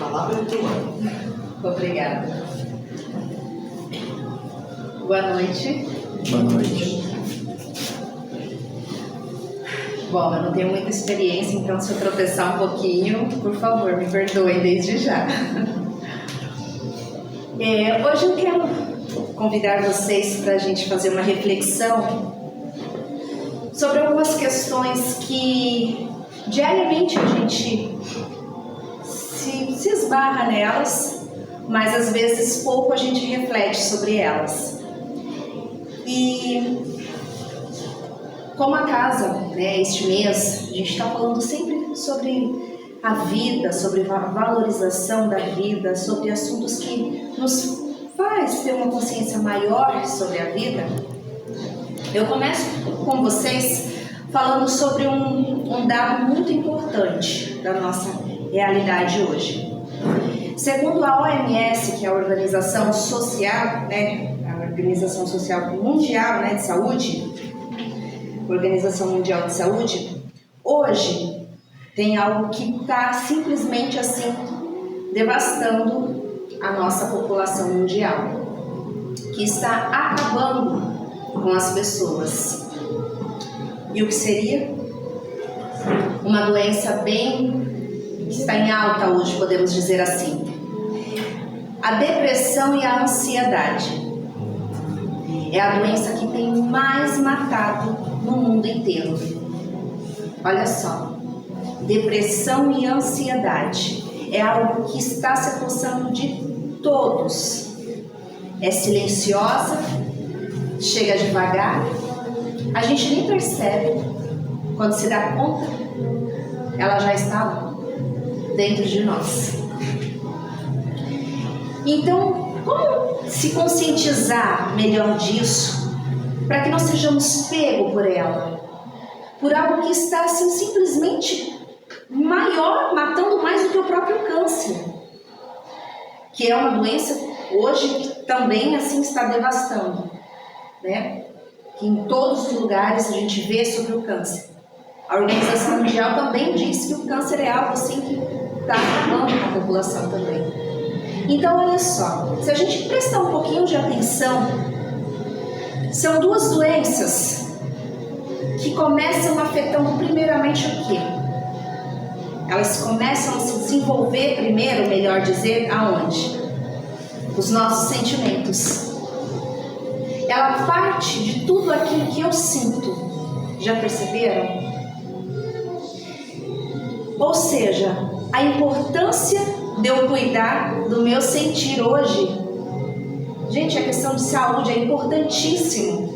palavra é tua. Obrigada. Boa noite. Boa noite. Bom, eu não tenho muita experiência, então se eu tropeçar um pouquinho, por favor, me perdoem desde já. Hoje eu quero convidar vocês para a gente fazer uma reflexão sobre algumas questões que diariamente a gente se esbarra nelas, mas às vezes pouco a gente reflete sobre elas. E como a casa, este mês, a gente está falando sempre sobre a vida, sobre a valorização da vida, sobre assuntos que nos faz ter uma consciência maior sobre a vida. Eu começo com vocês falando sobre um dado muito importante da nossa realidade hoje. Segundo a OMS, que é a Organização Social, a Organização Social Mundial de Saúde, Organização Mundial de Saúde, hoje tem algo que está simplesmente assim devastando a nossa população mundial, que está acabando com as pessoas. E o que seria? Uma doença que está em alta hoje, podemos dizer assim. A depressão e a ansiedade é a doença que tem mais matado no mundo inteiro. Olha só, depressão e ansiedade é algo que está se apossando de todos. É silenciosa, chega devagar, a gente nem percebe. Quando se dá conta, ela já está dentro de nós. Então, como se conscientizar melhor disso, para que não sejamos pegos por ela, por algo que está assim simplesmente maior, matando mais do que o próprio câncer, que é uma doença hoje que também assim está devastando, que em todos os lugares a gente vê sobre o câncer. A Organização Mundial também diz que o câncer é algo assim que está acabando com a população também. Então, olha só, se a gente prestar um pouquinho de atenção, são duas doenças que começam afetando primeiramente o quê? Elas começam a se desenvolver primeiro, melhor dizer, aonde? Os nossos sentimentos. Ela parte de tudo aquilo que eu sinto. Já perceberam? Ou seja, a importância de eu cuidar do meu sentir hoje. Gente, a questão de saúde é importantíssimo.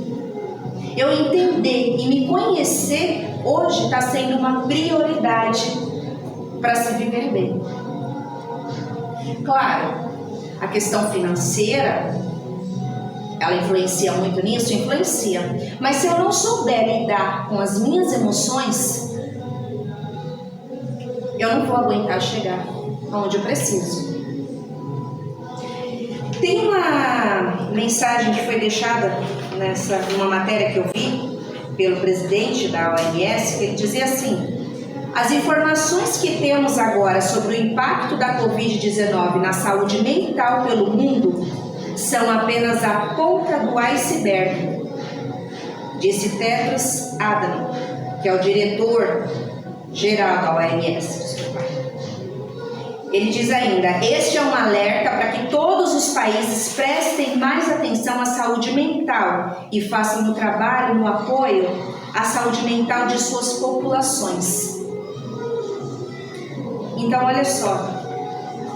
Eu entender e me conhecer hoje está sendo uma prioridade para se viver bem. Claro, a questão financeira, ela influencia muito nisso? Influencia. Mas se eu não souber lidar com as minhas emoções, eu não vou aguentar chegar onde eu preciso. Tem uma mensagem que foi deixada numa matéria que eu vi pelo presidente da OMS, que ele dizia assim: as informações que temos agora sobre o impacto da Covid-19 na saúde mental pelo mundo são apenas a ponta do iceberg, disse Tedros Adhanom, que é o diretor-geral da OMS. Ele diz ainda: este é um alerta para que todos os países prestem mais atenção à saúde mental e façam um trabalho no apoio à saúde mental de suas populações. Então, olha só,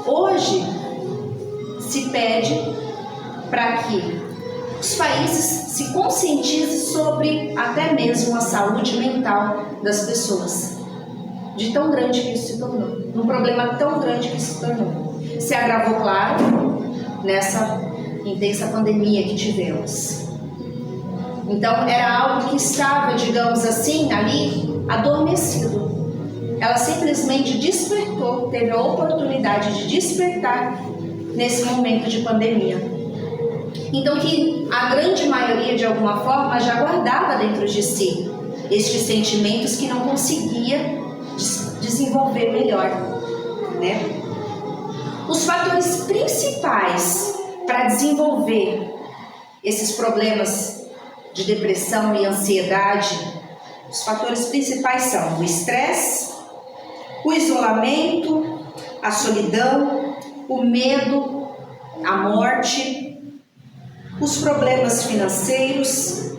hoje se pede para que os países se conscientizem sobre até mesmo a saúde mental das pessoas. De tão grande que isso se tornou, um problema tão grande que isso se tornou. Se agravou, claro, nessa intensa pandemia que tivemos. Então, era algo que estava, digamos assim, ali adormecido. Ela simplesmente despertou, teve a oportunidade de despertar nesse momento de pandemia. Então, que a grande maioria, de alguma forma, já guardava dentro de si estes sentimentos que não conseguia desenvolver melhor, Os fatores principais para desenvolver esses problemas de depressão e ansiedade, os fatores principais são o estresse, o isolamento, a solidão, o medo, a morte, os problemas financeiros.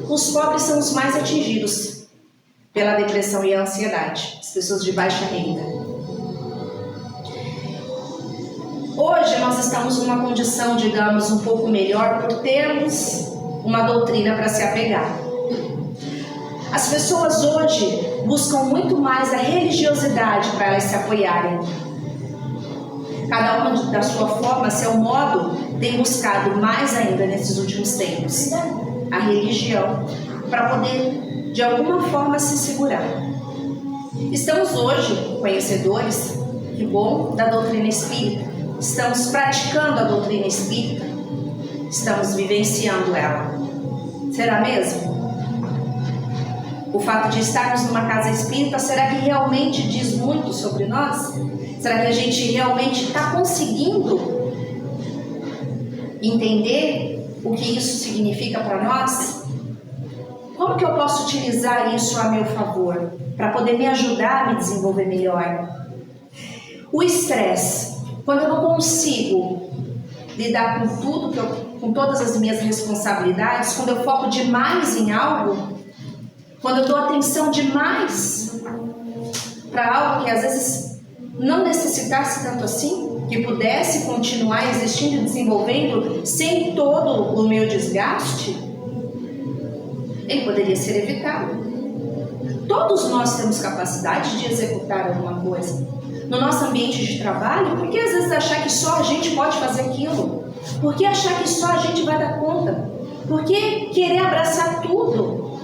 Os pobres são os mais atingidos pela depressão e a ansiedade, as pessoas de baixa renda. Hoje nós estamos numa condição, digamos, um pouco melhor por termos uma doutrina para se apegar. As pessoas hoje buscam muito mais a religiosidade para elas se apoiarem. Cada uma da sua forma, seu modo, tem buscado mais ainda nesses últimos tempos a religião para poder de alguma forma se segurar. Estamos hoje conhecedores, que bom, da doutrina espírita. Estamos praticando a doutrina espírita, estamos vivenciando ela. Será mesmo? O fato de estarmos numa casa espírita, será que realmente diz muito sobre nós? Será que a gente realmente está conseguindo entender o que isso significa para nós? Como que eu posso utilizar isso a meu favor, para poder me ajudar a me desenvolver melhor? O estresse, quando eu não consigo lidar com tudo, com todas as minhas responsabilidades, quando eu foco demais em algo, quando eu dou atenção demais para algo que às vezes não necessitasse tanto assim, que pudesse continuar existindo e desenvolvendo sem todo o meu desgaste, ele poderia ser evitado. Todos nós temos capacidade de executar alguma coisa. No nosso ambiente de trabalho, por que às vezes achar que só a gente pode fazer aquilo? Por que achar que só a gente vai dar conta? Por que querer abraçar tudo?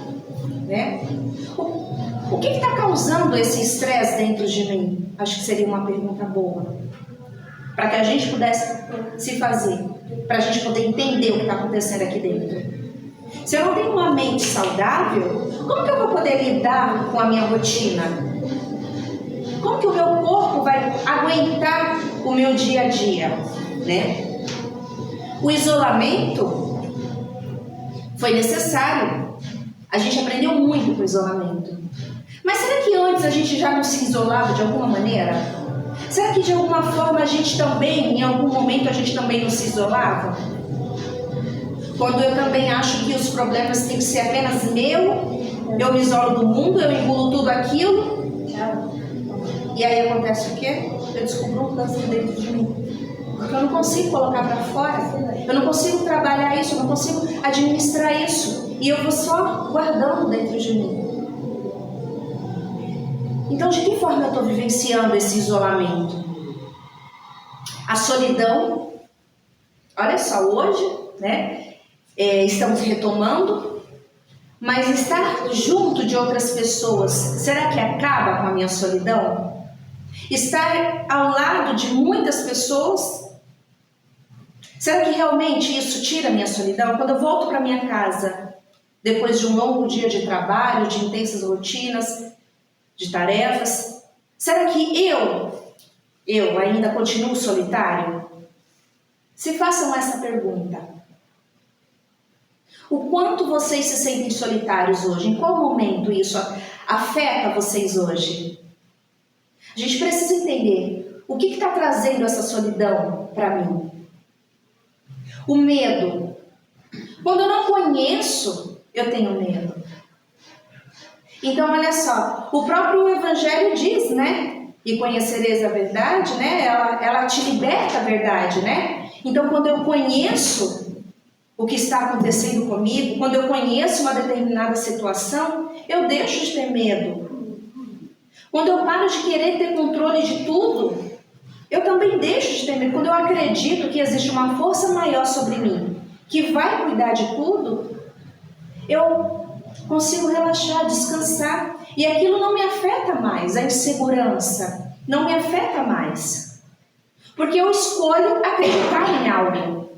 Né? O que está causando esse estresse dentro de mim? Acho que seria uma pergunta boa, para que a gente pudesse se fazer, para a gente poder entender o que está acontecendo aqui dentro. Se eu não tenho uma mente saudável, como que eu vou poder lidar com a minha rotina? Como que o meu corpo vai aguentar o meu dia a dia, né? O isolamento foi necessário. A gente aprendeu muito com o isolamento. Mas será que antes a gente já não se isolava de alguma maneira? Será que de alguma forma a gente também, em algum momento a gente também não se isolava? Quando eu também acho que os problemas têm que ser apenas meu, eu me isolo do mundo, eu engulo tudo aquilo. E aí acontece o quê? Eu descubro um câncer dentro de mim. Porque eu não consigo colocar para fora. Eu não consigo trabalhar isso, eu não consigo administrar isso. E eu vou só guardando dentro de mim. Então, de que forma eu estou vivenciando esse isolamento? A solidão. Olha só, hoje, né? Estamos retomando. Mas estar junto de outras pessoas, será que acaba com a minha solidão? Estar ao lado de muitas pessoas, será que realmente isso tira a minha solidão? Quando eu volto para minha casa, depois de um longo dia de trabalho, de intensas rotinas, de tarefas, será que eu ainda continuo solitário? Se façam essa pergunta. O quanto vocês se sentem solitários hoje? Em qual momento isso afeta vocês hoje? A gente precisa entender o que está trazendo essa solidão para mim. O medo. Quando eu não conheço, eu tenho medo. Então, olha só, o próprio Evangelho diz, né? E conhecereis a verdade, né? Ela te liberta a verdade, né? Então, quando eu conheço o que está acontecendo comigo, quando eu conheço uma determinada situação, eu deixo de ter medo. Quando eu paro de querer ter controle de tudo, eu também deixo de ter medo. Quando eu acredito que existe uma força maior sobre mim, que vai cuidar de tudo, eu consigo relaxar, descansar. E aquilo não me afeta mais, a insegurança não me afeta mais. Porque eu escolho acreditar em algo.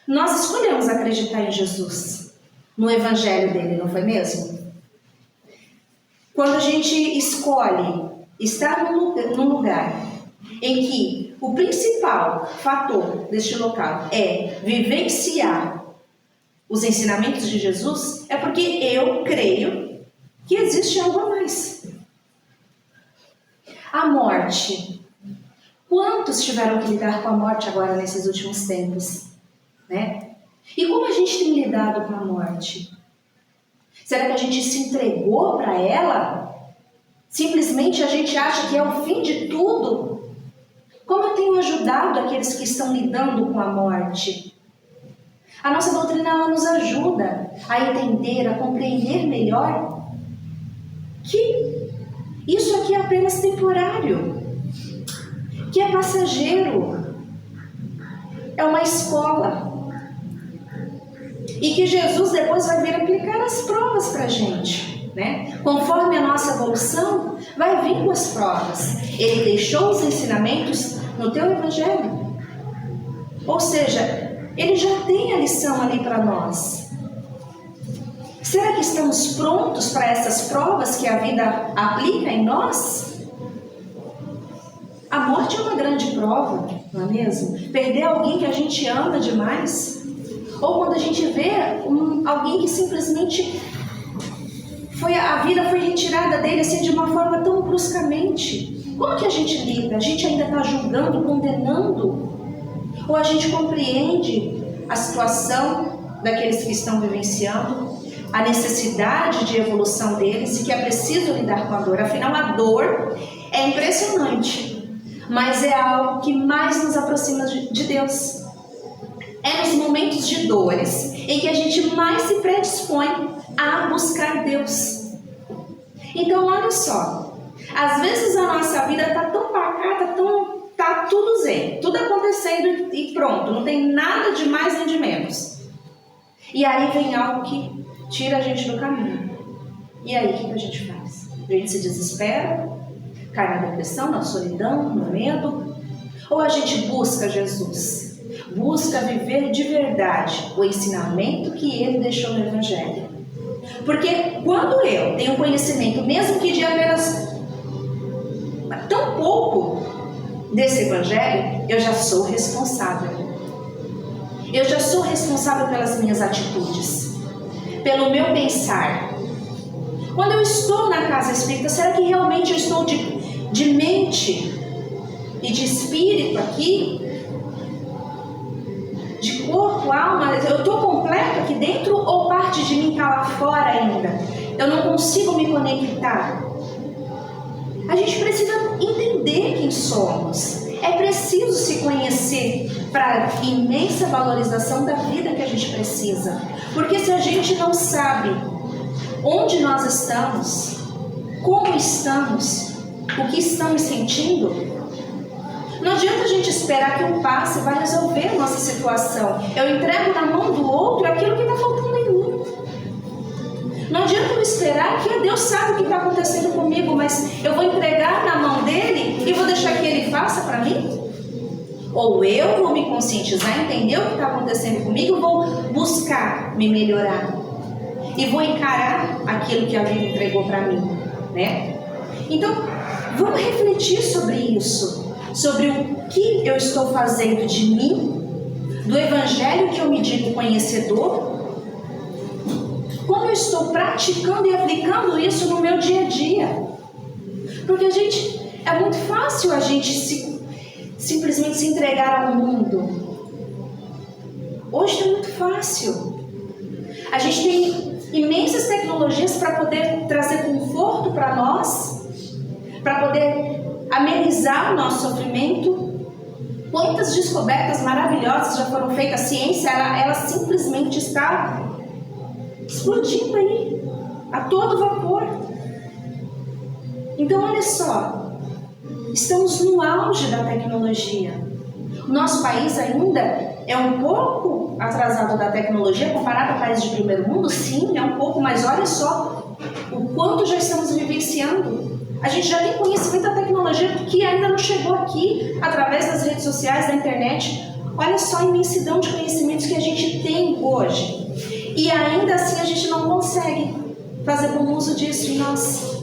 Nós escolhemos acreditar em Jesus, no Evangelho dele, não foi mesmo? Quando a gente escolhe estar num lugar em que o principal fator deste local é vivenciar os ensinamentos de Jesus, é porque eu creio que existe algo a mais. A morte. Quantos tiveram que lidar com a morte agora nesses últimos tempos? Né? E como a gente tem lidado com a morte? Será que a gente se entregou para ela? Simplesmente a gente acha que é o fim de tudo? Como eu tenho ajudado aqueles que estão lidando com a morte? A nossa doutrina ela nos ajuda a entender, a compreender melhor que isso aqui é apenas temporário, que é passageiro, é uma escola. E que Jesus depois vai vir aplicar as provas para a gente, né? Conforme a nossa evolução, vai vir com as provas. Ele deixou os ensinamentos no teu evangelho. Ou seja, ele já tem a lição ali para nós. Será que estamos prontos para essas provas que a vida aplica em nós? A morte é uma grande prova, não é mesmo? Perder alguém que a gente ama demais. Ou quando a gente vê alguém que simplesmente a vida foi retirada dele assim de uma forma tão bruscamente. Como que a gente lida? A gente ainda está julgando, condenando? Ou a gente compreende a situação daqueles que estão vivenciando, a necessidade de evolução deles e que é preciso lidar com a dor? Afinal, a dor é impressionante, mas é algo que mais nos aproxima de Deus. É nos momentos de dores em que a gente mais se predispõe a buscar Deus. Então, olha só, às vezes a nossa vida está tão pacata, tá tudo zen, tudo acontecendo e pronto, não tem nada de mais nem de menos. E aí vem algo que tira a gente do caminho. E aí, o que a gente faz? A gente se desespera, cai na depressão, na solidão, no medo, ou a gente busca Jesus? Busca viver de verdade o ensinamento que ele deixou no Evangelho. Porque quando eu tenho conhecimento, mesmo que de apenas tão pouco desse Evangelho, eu já sou responsável. Eu já sou responsável pelas minhas atitudes, pelo meu pensar. Quando eu estou na casa espírita, será que realmente eu estou de mente e de espírito aqui? De corpo, alma, eu estou completo aqui dentro ou parte de mim está lá fora ainda? Eu não consigo me conectar. A gente precisa entender quem somos. É preciso se conhecer para a imensa valorização da vida que a gente precisa. Porque se a gente não sabe onde nós estamos, como estamos, o que estamos sentindo, não adianta a gente esperar que um passe vai resolver a nossa situação. Eu entrego na mão do outro aquilo que está faltando em mim. Não adianta eu esperar que Deus sabe o que está acontecendo comigo, mas eu vou entregar na mão dele e vou deixar que ele faça para mim? Ou eu vou me conscientizar, entender o que está acontecendo comigo, vou buscar me melhorar e vou encarar aquilo que a vida entregou para mim, né? Então, vamos refletir sobre isso. Sobre o que eu estou fazendo de mim, do Evangelho que eu me digo conhecedor, como eu estou praticando e aplicando isso no meu dia a dia. Porque é muito fácil a gente simplesmente se entregar ao mundo. Hoje está muito fácil. A gente tem imensas tecnologias para poder trazer conforto para nós, para poder amenizar o nosso sofrimento. Quantas descobertas maravilhosas já foram feitas? A ciência, ela simplesmente está explodindo aí, a todo vapor. Então, olha só, estamos no auge da tecnologia. O nosso país ainda é um pouco atrasado da tecnologia comparado a países de primeiro mundo? Sim, é um pouco, mas olha só o quanto já estamos vivenciando. A gente já tem conhecimento da tecnologia que ainda não chegou aqui através das redes sociais, da internet. Olha só a imensidão de conhecimentos que a gente tem hoje. E ainda assim a gente não consegue fazer bom uso disso em nós.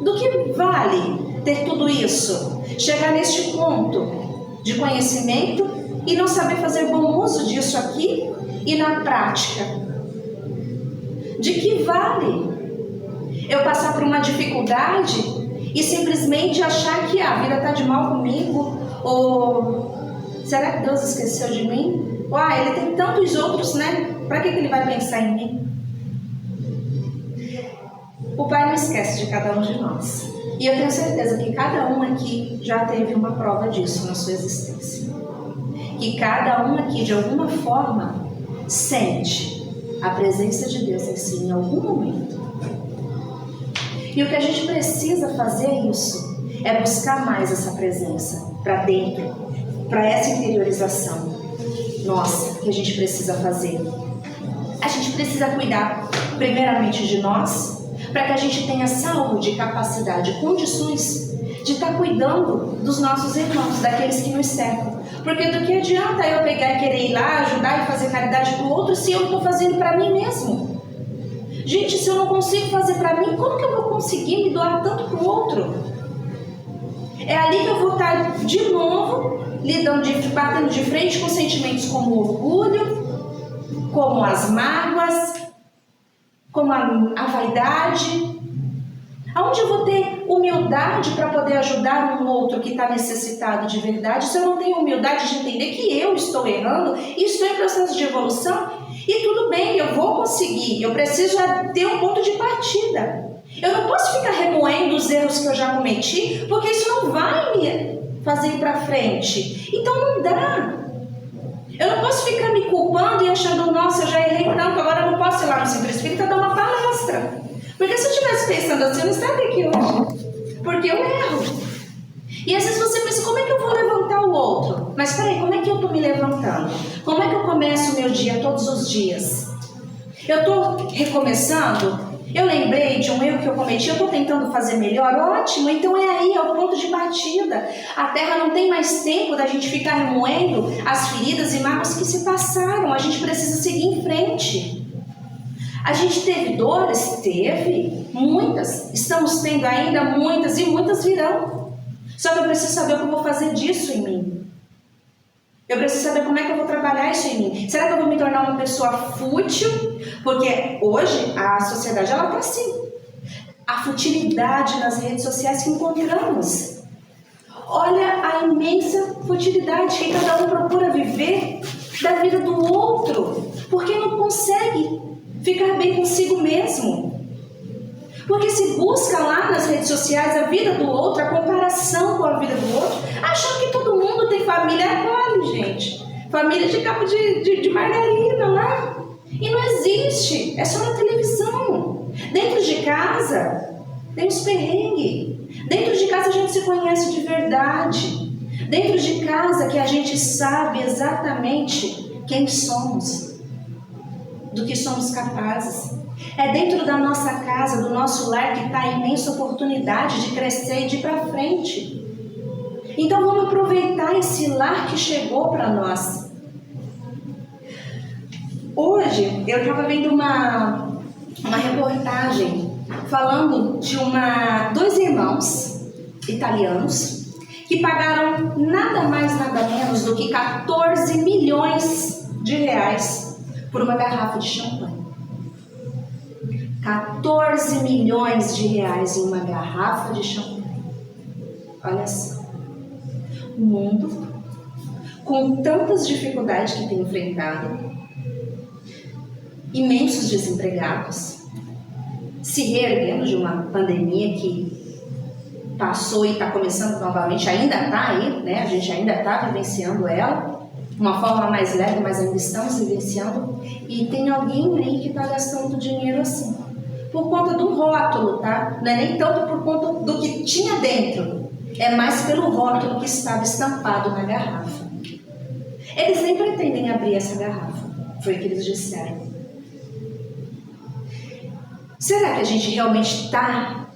Do que vale ter tudo isso, chegar neste ponto de conhecimento e não saber fazer bom uso disso aqui e na prática? De que vale eu passar por uma dificuldade e simplesmente achar que a vida está de mal comigo? Ou será que Deus esqueceu de mim? Ou ele tem tantos outros, né? Para que ele vai pensar em mim? O Pai não esquece de cada um de nós. E eu tenho certeza que cada um aqui já teve uma prova disso na sua existência. Que cada um aqui, de alguma forma, sente a presença de Deus em si em algum momento. E o que a gente precisa fazer é isso. É buscar mais essa presença para dentro. Para essa interiorização nossa que a gente precisa fazer. A gente precisa cuidar primeiramente de nós, para que a gente tenha saúde, capacidade, condições de estar cuidando dos nossos irmãos, daqueles que nos cercam. Porque do que adianta eu pegar e querer ir lá, ajudar e fazer caridade para o outro, se eu não estou fazendo para mim mesmo? Gente, se eu não consigo fazer para mim, como que eu vou conseguir me doar tanto para o outro? É ali que eu vou estar de novo, batendo de frente com sentimentos como o orgulho, como as mágoas, como a vaidade. Aonde eu vou ter humildade para poder ajudar um outro que está necessitado de verdade, se eu não tenho humildade de entender que eu estou errando e estou em processo de evolução? E tudo bem, eu vou conseguir, eu preciso ter um ponto de partida. Eu não posso ficar remoendo os erros que eu já cometi, porque isso não vai me fazer ir para frente. Então não dá. Eu não posso ficar me culpando e achando, nossa, eu já errei tanto, agora eu não posso ir lá no Centro Espírita dar uma palestra. Porque se eu estivesse pensando assim, eu não estaria aqui hoje. Porque eu erro. E às vezes você pensa, como é que eu vou levantar o outro? Mas peraí, como é que eu estou me levantando? Como é que eu começo o meu dia todos os dias? Eu estou recomeçando? Eu lembrei de um erro que eu cometi, eu estou tentando fazer melhor? Ótimo, então é aí, é o ponto de partida. A Terra não tem mais tempo da gente ficar remoendo as feridas e mágoas que se passaram. A gente precisa seguir em frente. A gente teve dores? Teve, muitas. Estamos tendo ainda muitas e muitas virão. Só que eu preciso saber o que eu vou fazer disso em mim. Eu preciso saber como é que eu vou trabalhar isso em mim. Será que eu vou me tornar uma pessoa fútil? Porque hoje a sociedade ela está assim. A futilidade nas redes sociais que encontramos. Olha a imensa futilidade que cada um procura viver da vida do outro. Porque não consegue ficar bem consigo mesmo. Porque se busca lá nas redes sociais a vida do outro, a comparação com a vida do outro, achando que todo mundo tem família. Vale, gente. Família de cabo de margarina lá. E não existe. É só na televisão. Dentro de casa, tem os perrengues. Dentro de casa a gente se conhece de verdade. Dentro de casa que a gente sabe exatamente quem somos. Do que somos capazes. É dentro da nossa casa, do nosso lar, que está a imensa oportunidade de crescer e de ir para frente. Então vamos aproveitar esse lar que chegou para nós. Hoje eu estava vendo uma reportagem falando de dois irmãos italianos que pagaram nada mais, nada menos do que 14 milhões de reais por uma garrafa de champanhe. 14 milhões de reais em uma garrafa de champanhe. Olha só. O mundo, com tantas dificuldades que tem enfrentado, imensos desempregados, se reerguendo de uma pandemia que passou e está começando novamente, ainda está aí, né? A gente ainda está vivenciando ela, de uma forma mais leve, mas ainda estamos vivenciando, e tem alguém aí que está gastando dinheiro assim. Por conta do rótulo, tá? Não é nem tanto por conta do que tinha dentro. É mais pelo rótulo que estava estampado na garrafa. Eles nem pretendem abrir essa garrafa. Foi o que eles disseram. Será que a gente realmente está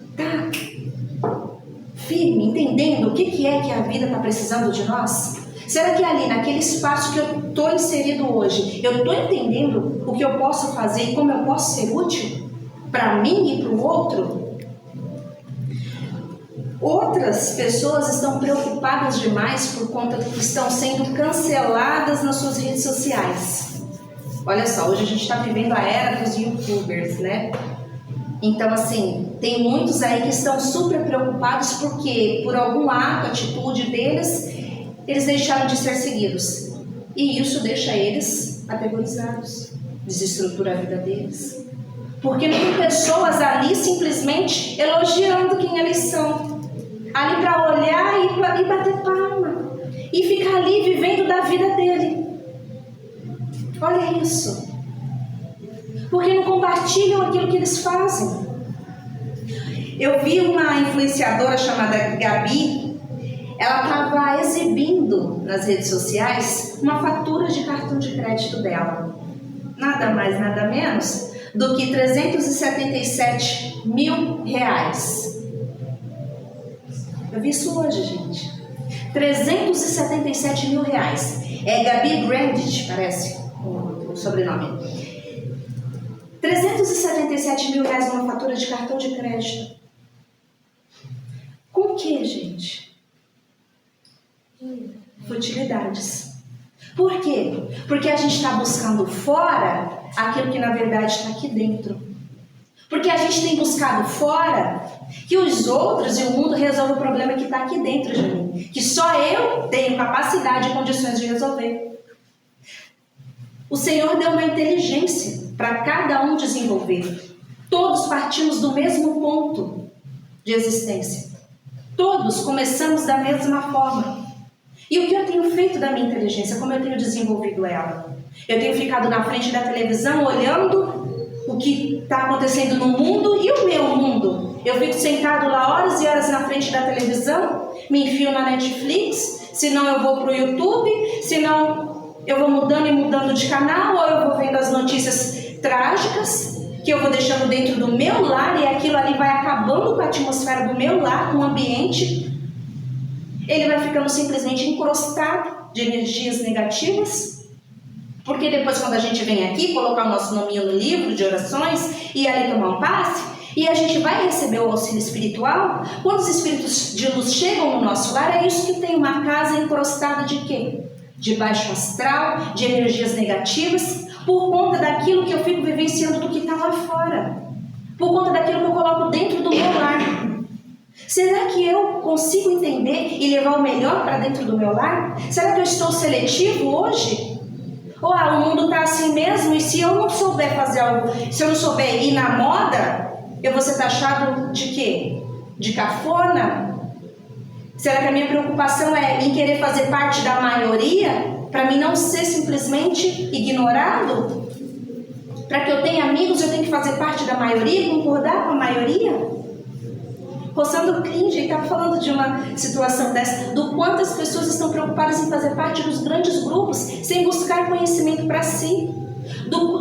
firme, entendendo o que é que a vida está precisando de nós? Será que ali, naquele espaço que eu estou inserido hoje, eu estou entendendo o que eu posso fazer e como eu posso ser útil? Para mim e para o outro? Outras pessoas estão preocupadas demais por conta que estão sendo canceladas nas suas redes sociais. Olha só, hoje a gente está vivendo a era dos YouTubers, né? Então, assim, tem muitos aí que estão super preocupados porque, por algum ato, atitude deles, eles deixaram de ser seguidos. E isso deixa eles aterrorizados, desestrutura a vida deles. Porque não tem pessoas ali simplesmente elogiando quem eles são. Ali para olhar e bater palma. E ficar ali vivendo da vida dele. Olha isso. Porque não compartilham aquilo que eles fazem. Eu vi uma influenciadora chamada Gabi. Ela estava exibindo nas redes sociais uma fatura de cartão de crédito dela. Nada mais, nada menos do que R$377 mil. Eu vi isso hoje, gente. R$377 mil. É Gabi Grandit, parece o sobrenome. R$377 mil numa fatura de cartão de crédito. Com o que, gente? Futilidades. Por quê? Porque a gente está buscando fora aquilo que na verdade está aqui dentro. Porque a gente tem buscado fora que os outros e o mundo resolvam o problema que está aqui dentro de mim. Que só eu tenho capacidade e condições de resolver. O Senhor deu uma inteligência para cada um desenvolver. Todos partimos do mesmo ponto de existência. Todos começamos da mesma forma. E o que eu tenho feito da minha inteligência? Como eu tenho desenvolvido ela? Eu tenho ficado na frente da televisão olhando o que está acontecendo no mundo e o meu mundo. Eu fico sentado lá horas e horas na frente da televisão, me enfio na Netflix, senão eu vou para o YouTube, senão eu vou mudando e mudando de canal, ou eu vou vendo as notícias trágicas que eu vou deixando dentro do meu lar e aquilo ali vai acabando com a atmosfera do meu lar, com o ambiente. Ele vai ficando simplesmente encrostado de energias negativas. Porque depois, quando a gente vem aqui colocar o nosso nominho no livro de orações e ali tomar um passe, e a gente vai receber o auxílio espiritual, quando os espíritos de luz chegam no nosso lar, é isso que tem uma casa encrostada de quê? De baixo astral, de energias negativas, por conta daquilo que eu fico vivenciando do que está lá fora, por conta daquilo que eu coloco dentro do meu lar. Será que eu consigo entender e levar o melhor para dentro do meu lar? Será que eu estou seletivo hoje? Ou o mundo está assim mesmo, e se eu não souber fazer algo, se eu não souber ir na moda, eu vou ser taxado de quê? De cafona? Será que a minha preocupação é em querer fazer parte da maioria, para mim não ser simplesmente ignorado? Para que eu tenha amigos, eu tenho que fazer parte da maioria, concordar com a maioria? Rossandro Klinger estava falando de uma situação dessa, do quanto as pessoas estão preocupadas em fazer parte dos grandes grupos, sem buscar conhecimento para si,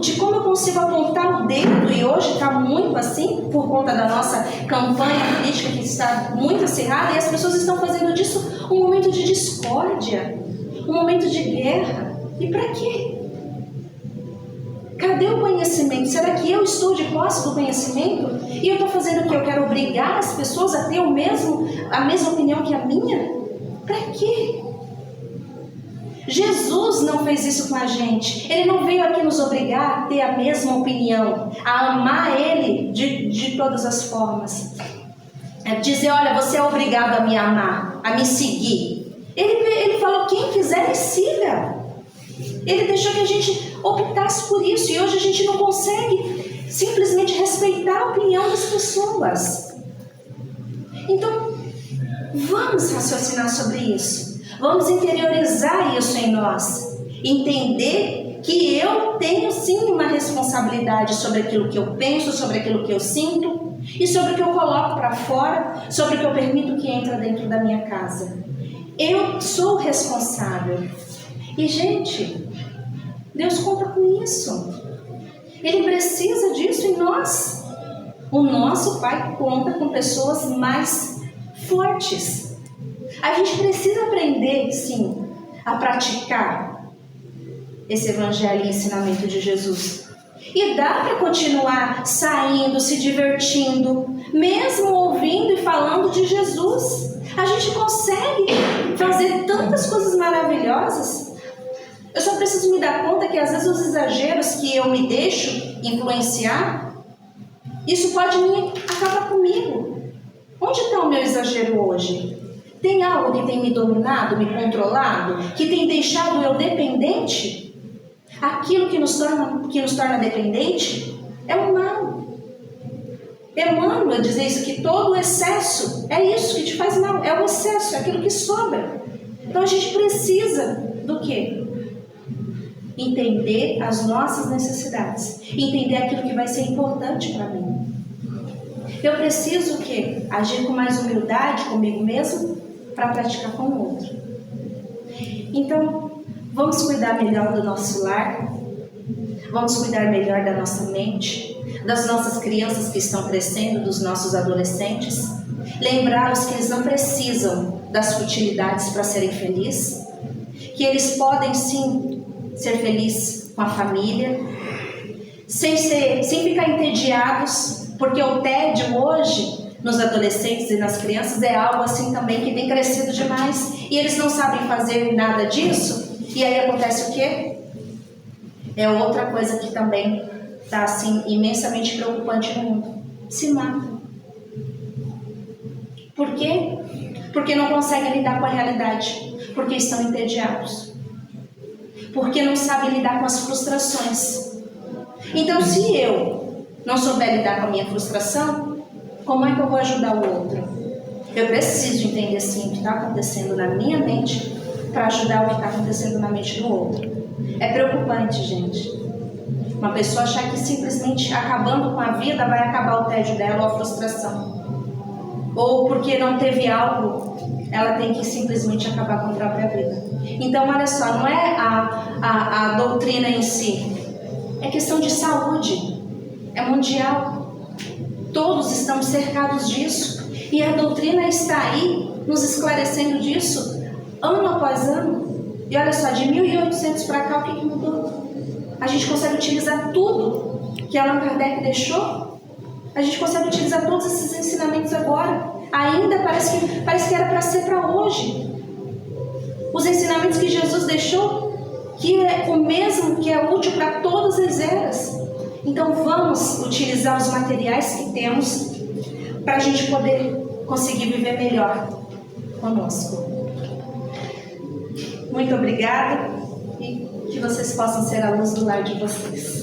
de como eu consigo apontar o dedo, e hoje está muito assim, por conta da nossa campanha política que está muito acirrada, e as pessoas estão fazendo disso um momento de discórdia, um momento de guerra. E para quê? Cadê o conhecimento? Será que eu estou de posse do conhecimento? E eu estou fazendo o que? Eu quero obrigar as pessoas a ter a mesma opinião que a minha? Para quê? Jesus não fez isso com a gente. Ele não veio aqui nos obrigar a ter a mesma opinião, a amar Ele de todas as formas. É dizer, olha, você é obrigado a me amar, a me seguir. Ele falou, quem quiser me siga. Ele deixou que a gente optasse por isso, e hoje a gente não consegue simplesmente respeitar a opinião das pessoas. Então, vamos raciocinar sobre isso. Vamos interiorizar isso em nós. Entender que eu tenho sim uma responsabilidade sobre aquilo que eu penso, sobre aquilo que eu sinto e sobre o que eu coloco para fora, sobre o que eu permito que entre dentro da minha casa. Eu sou responsável. E, gente, Deus conta com isso. Ele precisa disso em nós. O nosso Pai conta com pessoas mais fortes. A gente precisa aprender, sim, a praticar esse evangelho e ensinamento de Jesus. E dá para continuar saindo, se divertindo, mesmo ouvindo e falando de Jesus. A gente consegue fazer tantas coisas maravilhosas. Eu só preciso me dar conta que às vezes os exageros que eu me deixo influenciar, isso pode acabar comigo. Onde está o meu exagero hoje? Tem algo que tem me dominado, me controlado, que tem deixado eu dependente? Aquilo que nos torna dependente é o mal. Emmanuel diz isso, que todo o excesso é isso que te faz mal, é o excesso, é aquilo que sobra. Então a gente precisa do quê? Entender as nossas necessidades, entender aquilo que vai ser importante para mim. Eu preciso o quê? Agir com mais humildade comigo mesmo para praticar com o outro. Então, vamos cuidar melhor do nosso lar, vamos cuidar melhor da nossa mente, das nossas crianças que estão crescendo, dos nossos adolescentes, lembrá-los que eles não precisam das futilidades para serem felizes, que eles podem sim ser felizes com a família, sem ficar entediados, porque o tédio hoje nos adolescentes e nas crianças é algo assim também que tem crescido demais, e eles não sabem fazer nada disso, e aí acontece o quê? É outra coisa que também está assim imensamente preocupante no mundo: se matam. Por quê? Porque não conseguem lidar com a realidade, porque estão entediados, porque não sabem lidar com as frustrações. Então, se eu não souber lidar com a minha frustração, como é que eu vou ajudar o outro? Eu preciso entender sim o que está acontecendo na minha mente para ajudar o que está acontecendo na mente do outro. É preocupante, gente. Uma pessoa achar que simplesmente acabando com a vida vai acabar o tédio dela ou a frustração. Ou porque não teve algo, ela tem que simplesmente acabar com a própria vida. Então, olha só, não é a doutrina em si. É questão de saúde. É mundial. Todos estamos cercados disso. E a doutrina está aí nos esclarecendo disso ano após ano. E olha só, de 1800 para cá, o que mudou? A gente consegue utilizar tudo que Allan Kardec deixou. A gente consegue utilizar todos esses ensinamentos agora. Ainda parece que era para ser para hoje. Os ensinamentos que Jesus deixou, que é o mesmo, que é útil para todas as eras. Então vamos utilizar os materiais que temos para a gente poder conseguir viver melhor conosco. Muito obrigada e que vocês possam ser a luz do lar de vocês.